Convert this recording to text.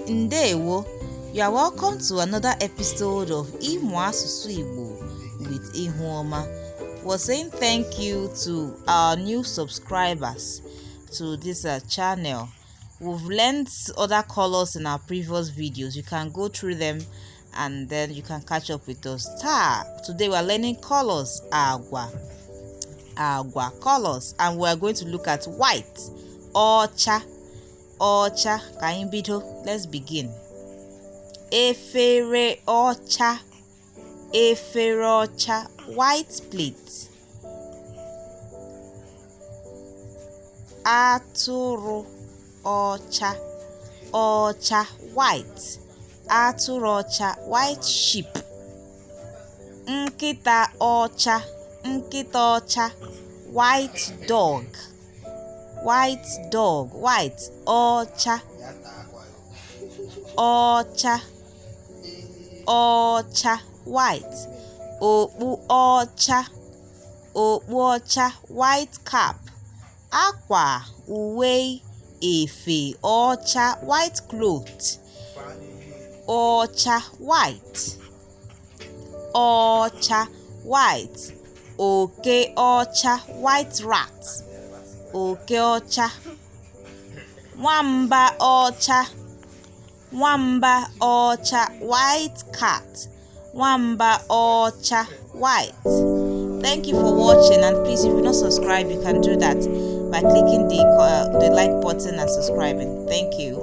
Ndewo, you are welcome to another episode of Ịmụ Asụsụ Igbo with Ihuoma. We're saying thank you to our new subscribers to this channel. We've learned other colors in our previous videos. You can go through them and then you can catch up with us. Today we are learning colors, agwa colors, and we are going to look at white, ọcha ka anyị bido. Let's begin. Efere ọcha, white plate. Atụrụ ọcha, white. Atụrụ ọcha, white sheep. Nkịta ọcha, white dog. White, ọcha, white. Okpu ọcha, white cap. Akwa, uwe, efe ọcha, white cloth. Ọcha, white. Oke ọcha, white rat. Oke ọcha. Nwamba ọcha, white cat. Nwamba ọcha, white. Thank you for watching, and please, if you're not subscribed, you can do that by clicking the like button and subscribing. Thank you.